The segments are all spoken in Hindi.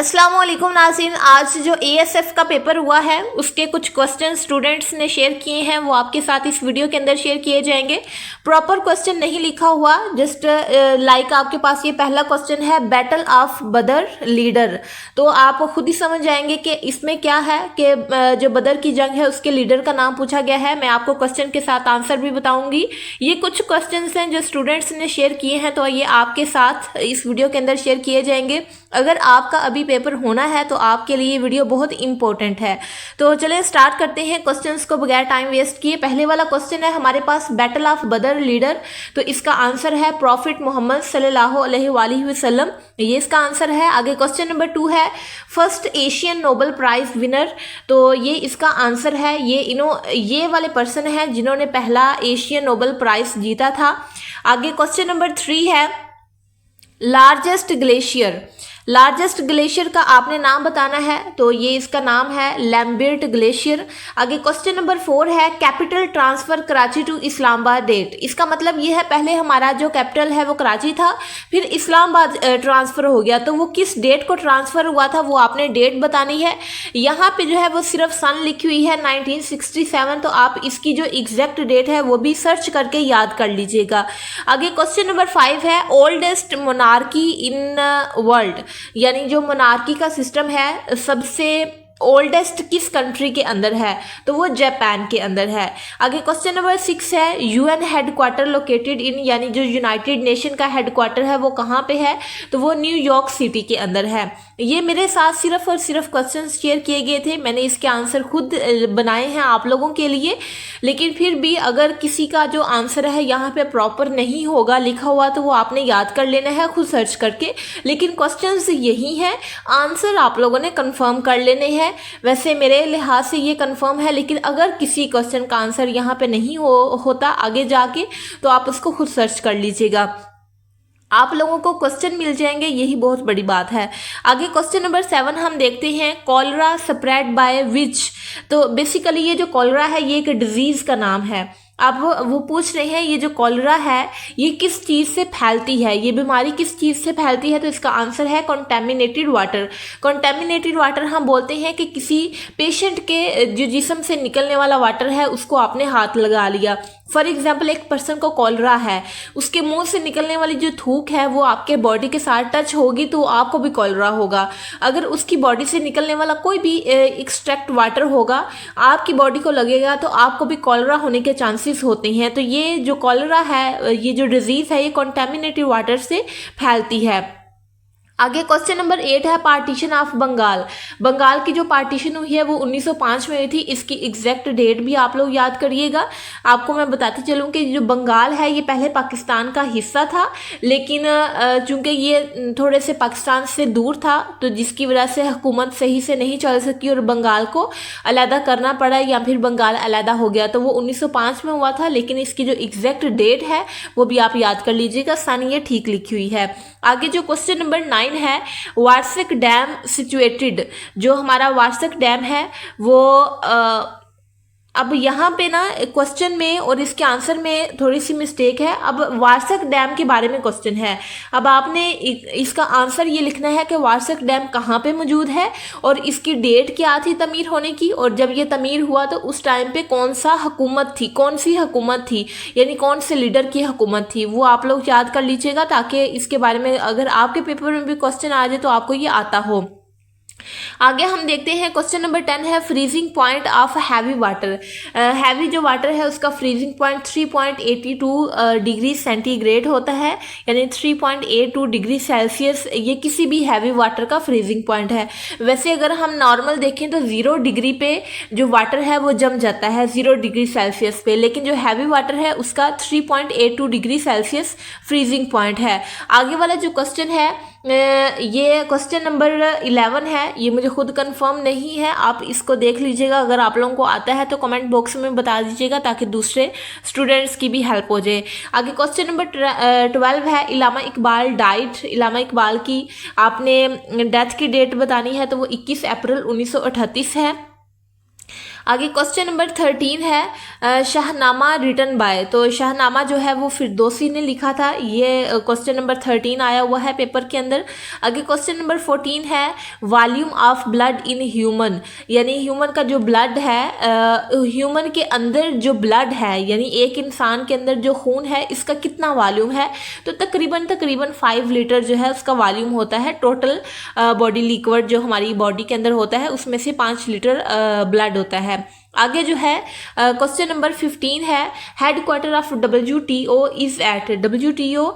अस्सलाम वालेकुम नाज़रीन। आज जो एएसएफ का पेपर हुआ है उसके कुछ क्वेश्चन स्टूडेंट्स ने शेयर किए हैं, वो आपके साथ इस वीडियो के अंदर शेयर किए जाएंगे। प्रॉपर क्वेश्चन नहीं लिखा हुआ, जस्ट लाइक आपके पास ये पहला क्वेश्चन है बैटल ऑफ बदर लीडर, तो आप खुद ही समझ जाएंगे कि इसमें क्या है कि जो बदर की जंग है उसके लीडर का नाम पूछा गया है। मैं आपको क्वेश्चन के साथ आंसर भी बताऊंगी। ये कुछ क्वेश्चन हैं जो स्टूडेंट्स ने शेयर किए हैं, तो ये आपके साथ इस वीडियो के अंदर शेयर किए जाएंगे। अगर आपका अभी पेपर होना है तो आपके लिए ये वीडियो बहुत इंपॉर्टेंट है। तो चलें स्टार्ट करते हैं क्वेश्चंस को बगैर टाइम वेस्ट किए। पहले वाला क्वेश्चन है हमारे पास बैटल ऑफ बदर लीडर, तो इसका आंसर है प्रॉफिट मोहम्मद सल्लल्लाहु अलैहि वसल्लम, ये इसका आंसर है। आगे क्वेश्चन नंबर 2 है first Asian Nobel prize winner, तो ये इसका आंसर है। ये वाले पर्सन है जिन्होंने पहला एशियन नोबेल प्राइज जीता था। आगे क्वेश्चन नंबर 3 है लार्जेस्ट ग्लेशियर का आपने नाम बताना है, तो ये इसका नाम है लैम्बर्ट ग्लेशियर। आगे क्वेश्चन नंबर 4 है capital transfer Karachi to Islamabad date, इसका मतलब ये है पहले हमारा जो कैपिटल है वो कराची था, फिर इस्लामाबाद ट्रांसफर हो गया, तो वो किस डेट को ट्रांसफर हुआ था वो आपने डेट बतानी है। यहाँ पे जो है वो सिर्फ सन लिखी हुई है 1967, तो आप इसकी जो एग्जैक्ट डेट है वो भी सर्च करके याद कर लीजिएगा। आगे क्वेश्चन नंबर 5 है ओल्डेस्ट मोनार्की इन वर्ल्ड, यानी जो मोनार्की का सिस्टम है सबसे ओल्डेस्ट किस कंट्री के अंदर है, तो वो जापान के अंदर है। आगे क्वेश्चन नंबर 6 है यूएन हेडक्वार्टर लोकेटेड इन, यानी जो यूनाइटेड नेशन का हेडक्वार्टर है वो कहाँ पे है, तो वो न्यूयॉर्क सिटी के अंदर है। ये मेरे साथ सिर्फ और सिर्फ क्वेश्चन शेयर किए गए थे, मैंने इसके आंसर खुद बनाए हैं आप लोगों के लिए, लेकिन फिर भी अगर किसी का जो आंसर है यहाँ पे प्रॉपर नहीं होगा लिखा हुआ तो वो आपने याद कर लेना है खुद सर्च करके, लेकिन क्वेश्चंस यही हैं, आंसर आप लोगों ने कंफर्म कर लेने हैं। वैसे मेरे लिहाज से ये कंफर्म है, लेकिन अगर किसी क्वेश्चन का आंसर यहाँ पे नहीं होता आगे जाके तो आप उसको खुद सर्च कर लीजिएगा, आप लोगों को क्वेश्चन मिल जाएंगे, यही बहुत बड़ी बात है। आगे क्वेश्चन नंबर 7 हम देखते हैं कॉलरा स्प्रेड बाय विच, तो बेसिकली ये जो कॉलरा है ये एक डिजीज का नाम है। अब वो पूछ रहे हैं ये जो कॉलरा है ये किस चीज़ से फैलती है, ये बीमारी किस चीज़ से फैलती है, तो इसका आंसर है कॉन्टेमिनेटेड वाटर। कॉन्टेमिनेटेड वाटर हम बोलते हैं कि किसी पेशेंट के जो जिस्म से निकलने वाला वाटर है उसको आपने हाथ लगा लिया। फॉर एग्जाम्पल एक पर्सन को कॉलरा है, उसके मुंह से निकलने वाली जो थूक है वो आपके बॉडी के साथ टच होगी तो आपको भी कॉलरा होगा। अगर उसकी बॉडी से निकलने वाला कोई भी एक्सट्रैक्ट वाटर होगा आपकी बॉडी को लगेगा तो आपको भी कॉलरा होने के चांसेस होते हैं। तो ये जो कॉलरा है, ये जो डिजीज़ है ये कॉन्टेमिनेटेड वाटर से फैलती है। आगे क्वेश्चन नंबर 8 है पार्टीशन ऑफ बंगाल। बंगाल की जो पार्टीशन हुई है वो 1905 में हुई थी, इसकी एग्जैक्ट डेट भी आप लोग याद करिएगा। आपको मैं बताती चलूँ कि जो बंगाल है ये पहले पाकिस्तान का हिस्सा था, लेकिन चूंकि ये थोड़े से पाकिस्तान से दूर था तो जिसकी वजह से हुकूमत सही से नहीं चल सकी और बंगाल को अलहदा करना पड़ा या फिर बंगाल अलहदा हो गया, तो वो 1905 में हुआ था, लेकिन इसकी जो एग्जैक्ट डेट है वो भी आप याद कर लीजिएगा, सन ये ठीक लिखी हुई है। आगे जो क्वेश्चन नंबर 9 है वार्षिक डैम सिचुएटेड, जो हमारा वार्षिक डैम है वो अब यहाँ पे ना क्वेश्चन में और इसके आंसर में थोड़ी सी मिस्टेक है। अब वार्षिक डैम के बारे में क्वेश्चन है, अब आपने इसका आंसर ये लिखना है कि वार्षिक डैम कहाँ पे मौजूद है और इसकी डेट क्या थी तमीर होने की, और जब ये तमीर हुआ तो उस टाइम पे कौन सी हुकूमत थी, यानी कौन से लीडर की हुकूमत थी, वो आप लोग याद कर लीजिएगा ताकि इसके बारे में अगर आपके पेपर में भी क्वेश्चन आ जाए तो आपको ये आता हो। आगे हम देखते हैं क्वेश्चन नंबर 10 है freezing point of heavy water. Heavy जो वाटर है उसका फ्रीजिंग पॉइंट 3.82 डिग्री सेंटीग्रेड होता है, यानी 3.82 डिग्री सेल्सियस ये किसी भी हैवी वाटर का फ्रीजिंग पॉइंट है। वैसे अगर हम नॉर्मल देखें तो 0 डिग्री पे जो वाटर है वो जम जाता है 0 डिग्री सेल्सियस पे, लेकिन जो हैवी वाटर है उसका 3.82 डिग्री सेल्सियस फ्रीजिंग पॉइंट है। आगे वाला जो क्वेश्चन है ये क्वेश्चन नंबर 11 है, ये मुझे खुद कंफर्म नहीं है, आप इसको देख लीजिएगा, अगर आप लोगों को आता है तो कमेंट बॉक्स में बता दीजिएगा ताकि दूसरे स्टूडेंट्स की भी हेल्प हो जाए। आगे क्वेश्चन नंबर 12 है इलामा इकबाल डाइट। इलामा इकबाल की आपने डेथ की डेट बतानी है, तो वो 21 अप्रैल 1938 है। आगे क्वेश्चन नंबर 13 है शाहनामा रिटन बाय। तो शाहनामा जो है वो फिरदौसी ने लिखा था। ये क्वेश्चन नंबर 13 आया हुआ है पेपर के अंदर। आगे क्वेश्चन नंबर 14 है volume of blood in human, यानी ह्यूमन का जो ब्लड है, ह्यूमन के अंदर जो ब्लड है, यानी एक इंसान के अंदर जो खून है, इसका कितना वॉल्यूम है। तो तकरीबन 5 लीटर जो है उसका वॉल्यूम होता है। टोटल बॉडी लिक्विड जो हमारी बॉडी के अंदर होता है उसमें से 5 लीटर ब्लड होता है। आगे जो है क्वेश्चन नंबर 15 है head quarter of WTO is at. WTO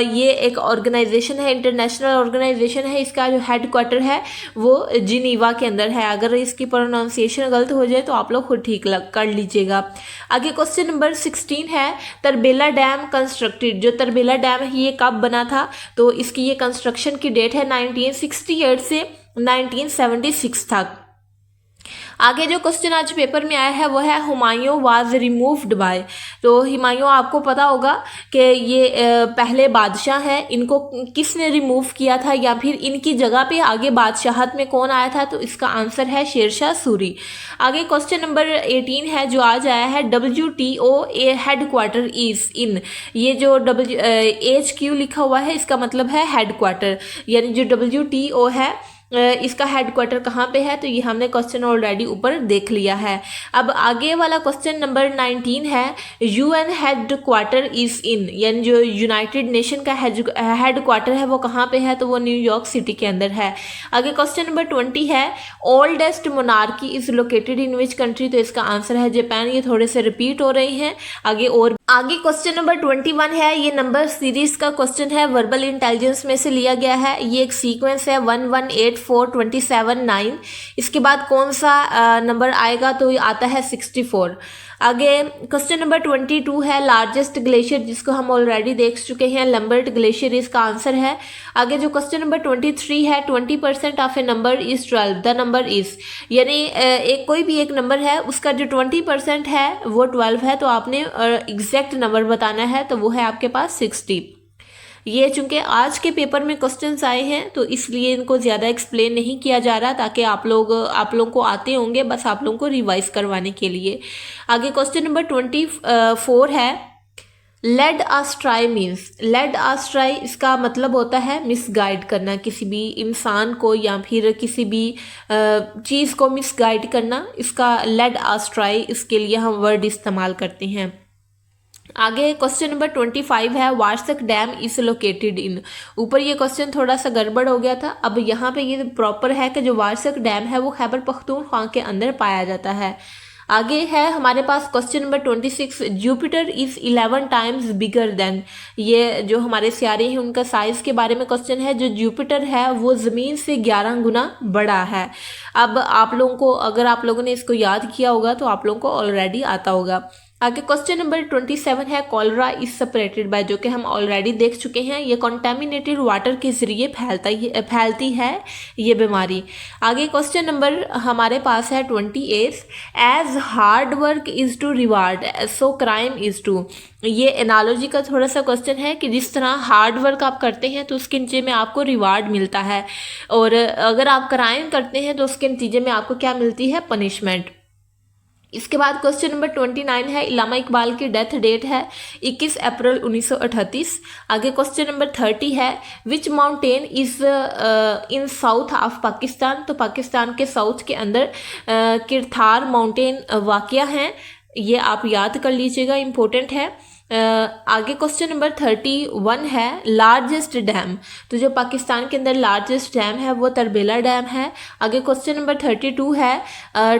ये एक ऑर्गेनाइजेशन है, इंटरनेशनल ऑर्गेनाइजेशन है। इसका जो हेड क्वार्टर है वो जिनीवा के अंदर है। अगर इसकी प्रोनाउंसिएशन गलत हो जाए तो आप लोग खुद ठीक कर लीजिएगा। आगे क्वेश्चन नंबर 16 है तरबेला डैम कंस्ट्रक्टेड। जो तरबेला डैम है ये कब बना था, तो इसकी ये कंस्ट्रक्शन की डेट है 1968 से 1976 तक। आगे जो क्वेश्चन आज पेपर में आया है वो है हुमायूं वाज रिमूव्ड बाय। तो हुमायूं आपको पता होगा कि ये पहले बादशाह हैं, इनको किसने रिमूव किया था या फिर इनकी जगह पे आगे बादशाहत में कौन आया था, तो इसका आंसर है शेरशाह सूरी। आगे क्वेश्चन नंबर 18 है जो आज आया है WTO A head quarter is in. ये जो HQ लिखा हुआ है इसका मतलब है हेड क्वार्टर, यानी जो WTO है इसका हेड क्वार्टर कहाँ पे है, तो ये हमने क्वेश्चन ऑलरेडी ऊपर देख लिया है। अब आगे वाला क्वेश्चन नंबर 19 है UN head quarter is in, यानी जो यूनाइटेड नेशन का हेड क्वार्टर है वो कहाँ पे है, तो वो न्यूयॉर्क सिटी के अंदर है। आगे क्वेश्चन नंबर 20 है oldest monarchy is located in which country, तो इसका आंसर है जापान। ये थोड़े से रिपीट हो रही हैं आगे क्वेश्चन नंबर 21 है, ये नंबर सीरीज का क्वेश्चन है, वर्बल इंटेलिजेंस में से लिया गया है। ये एक सीक्वेंस है 1 1 8 4 27 9। इसके बाद कौन सा नंबर आएगा, तो ये आता है 64। आगे क्वेश्चन नंबर 22 है लार्जेस्ट ग्लेशियर, जिसको हम ऑलरेडी देख चुके हैं, लैम्बर्ट ग्लेशियर इसका आंसर है। आगे जो क्वेश्चन नंबर 23 है 20% of A number is 12, the number is, यानी एक कोई भी एक नंबर है उसका जो 20% है वो 12 है, तो आपने एग्जैक्ट नंबर बताना है, तो वो है आपके पास 60। ये चूंकि आज के पेपर में क्वेश्चंस आए हैं तो इसलिए इनको ज़्यादा एक्सप्लेन नहीं किया जा रहा, ताकि आप लोग को आते होंगे, बस आप लोगों को रिवाइज करवाने के लिए। आगे क्वेश्चन नंबर 24 है लेड आस्ट्राई मीन्स। लेड आस्ट्राई इसका मतलब होता है मिसगाइड करना, किसी भी इंसान को या फिर किसी भी चीज़ को मिसगाइड करना, इसका लेड आस्ट्राई इसके लिए हम वर्ड इस्तेमाल करते हैं। आगे क्वेश्चन नंबर 25 है वार्षिक डैम इज लोकेटेड इन। ऊपर ये क्वेश्चन थोड़ा सा गड़बड़ हो गया था, अब यहाँ पे ये प्रॉपर है कि जो वार्षिक डैम है वो खैबर पख्तूनख्वा के अंदर पाया जाता है। आगे है हमारे पास question number 26 Jupiter is 11 times bigger than. ये जो हमारे सितारे हैं उनका साइज़ के बारे में क्वेश्चन है। जो जुपिटर है वो ज़मीन से 11 गुना बड़ा है। अब आप लोगों को, अगर आप लोगों ने इसको याद किया होगा तो आप लोगों को ऑलरेडी आता होगा। आगे क्वेश्चन नंबर 27 है कॉलरा इज सेपरेटेड बाय, जो कि हम ऑलरेडी देख चुके हैं। ये कॉन्टेमिनेटेड वाटर के ज़रिए फैलती है ये बीमारी। आगे क्वेश्चन नंबर हमारे पास है 28 as hard work is to reward so crime is to. ये एनालॉजी का थोड़ा सा क्वेश्चन है कि जिस तरह हार्ड वर्क आप करते हैं तो उसके नतीजे में आपको रिवार्ड मिलता है, और अगर आप क्राइम करते हैं तो उसके नतीजे में आपको क्या मिलती है, पनिशमेंट। इसके बाद क्वेश्चन नंबर 29 है इल्लामा इकबाल की डेथ डेट है 21 अप्रैल 1938। आगे क्वेश्चन नंबर 30 है which mountain is in south of Pakistan. तो पाकिस्तान के साउथ के अंदर किरथार माउंटेन वाक़या हैं, ये आप याद कर लीजिएगा, इम्पोर्टेंट है। आगे क्वेश्चन नंबर 31 है लार्जेस्ट डैम। तो जो पाकिस्तान के अंदर लार्जेस्ट डैम है वो तरबेला डैम है। आगे क्वेश्चन नंबर 32 है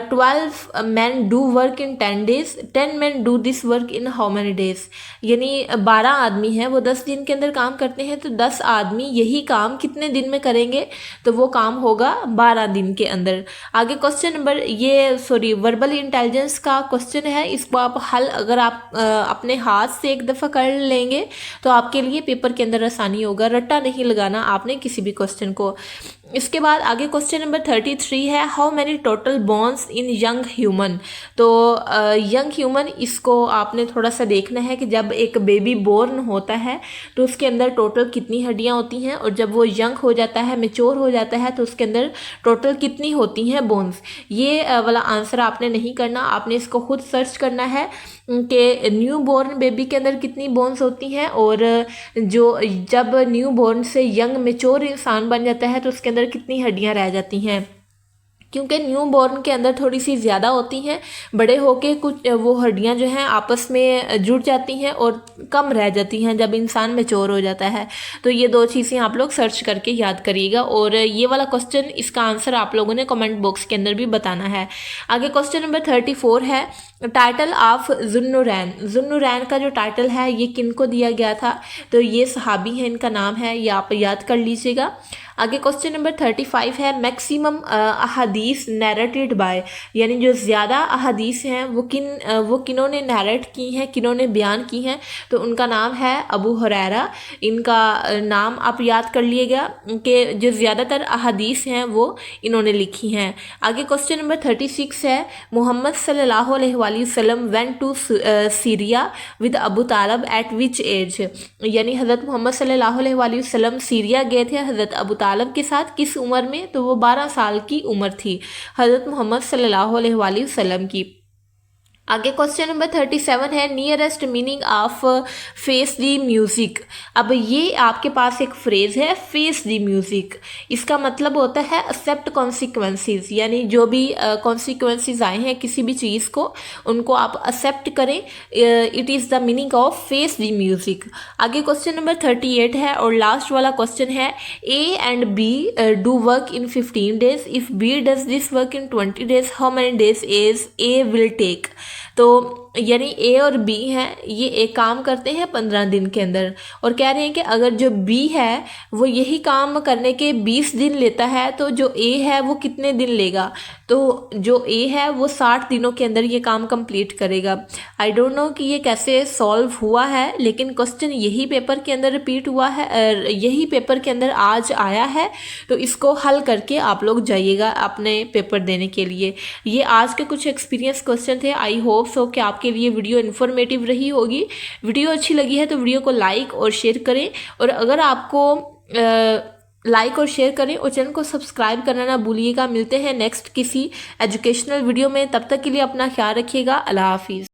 12 men do work in 10 days, 10 men do this work in how many days. यानी 12 आदमी हैं वो 10 दिन के अंदर काम करते हैं, तो 10 आदमी यही काम कितने दिन में करेंगे, तो वो काम होगा 12 दिन के अंदर। आगे क्वेश्चन नंबर वर्बल इंटेलिजेंस का क्वेश्चन है, इसको आप हल अगर आप अपने हाथ से एक दफ़ा कर लेंगे तो आपके लिए पेपर के अंदर आसानी होगा, रट्टा नहीं लगाना आपने किसी भी क्वेश्चन को। इसके बाद आगे क्वेश्चन नंबर 33 है, how many total bones in young human. तो यंग ह्यूमन, इसको आपने थोड़ा सा देखना है कि जब एक बेबी बोर्न होता है तो उसके अंदर टोटल कितनी हड्डियां होती हैं, और जब वो यंग हो जाता है, मेच्योर हो जाता है, तो उसके अंदर टोटल कितनी होती हैं बोन्स। ये वाला आंसर आपने नहीं करना, आपने इसको खुद सर्च करना है कि न्यू बॉर्न बेबी के अंदर कितनी बोन्स होती हैं, और जो जब न्यू बॉर्न से यंग मेच्योर इंसान बन जाता है तो उसके अंदर कितनी हड्डियां रह जाती हैं। क्योंकि न्यू बॉर्न के अंदर थोड़ी सी ज़्यादा होती हैं, बड़े होके कुछ वो हड्डियां जो हैं आपस में जुड़ जाती हैं और कम रह जाती हैं जब इंसान मैच्योर हो जाता है। तो ये दो चीज़ें आप लोग सर्च करके याद करिएगा, और ये वाला क्वेश्चन, इसका आंसर आप लोगों ने कमेंट बॉक्स के अंदर भी बताना है। आगे क्वेश्चन नंबर 34 है, टाइटल ऑफ ज़ुन्नुरैन। ज़ुन्नुरैन का जो टाइटल है ये किन को दिया गया था, तो ये सहाबी हैं, इनका नाम है, ये आप याद कर लीजिएगा। आगे क्वेश्चन नंबर 35 है, मैक्सिमम अहादीस नैरेटेड बाय, यानी जो ज़्यादा अहादीस हैं वो किन्होंने नैरेट की हैं, किन्होंने बयान की हैं, तो उनका नाम है अबू हुरैरा। इनका नाम आप याद कर लिएगा कि जो ज़्यादातर अहादीस हैं वो इन्होंने लिखी हैं। आगे क्वेश्चन नंबर 36 है, मोहम्मद सल्लल्लाहु अलैहि वसल्लम went to Syria with Abu Talib at which age, यानी हज़रत मोहम्मद सल्लल्लाहु अलैहि वसल्लम सीरिया गए थे हज़रत अबू तालब के साथ किस उम्र में, तो वो 12 साल की उम्र थी हज़रत मोहम्मद सल्लल्लाहु अलैहि वसल्लम की। आगे क्वेश्चन नंबर 37 है, nearest meaning of face the music. अब ये आपके पास एक फ्रेज़ है, फेस दी म्यूज़िक, इसका मतलब होता है एक्सेप्ट कॉन्सिक्वेंसेस, यानी जो भी कॉन्सिक्वेंसेस आए हैं किसी भी चीज़ को, उनको आप एक्सेप्ट करें। It is the meaning of face the music. आगे क्वेश्चन नंबर 38 है और लास्ट वाला क्वेश्चन है, A and B do work in 15 days, if B does this work in 20 days, how many days is A will take. तो यानी ए और बी हैं, ये एक काम करते हैं 15 दिन के अंदर, और कह रहे हैं कि अगर जो बी है वो यही काम करने के 20 दिन लेता है, तो जो ए है वो कितने दिन लेगा, तो जो ए है वो 60 दिनों के अंदर ये काम कंप्लीट करेगा। आई डोंट नो कि ये कैसे सॉल्व हुआ है, लेकिन क्वेश्चन यही पेपर के अंदर रिपीट हुआ है, यही पेपर के अंदर आज आया है, तो इसको हल करके आप लोग जाइएगा अपने पेपर देने के लिए। ये आज के कुछ एक्सपीरियंस क्वेश्चन थे। आई होप सो कि आपके लिए वीडियो इन्फॉर्मेटिव रही होगी। वीडियो अच्छी लगी है तो वीडियो को लाइक और शेयर करें, और अगर आपको लाइक और शेयर करें और चैनल को सब्सक्राइब करना ना भूलिएगा। मिलते हैं नेक्स्ट किसी एजुकेशनल वीडियो में, तब तक के लिए अपना ख्याल रखिएगा। अल्लाह हाफिज़।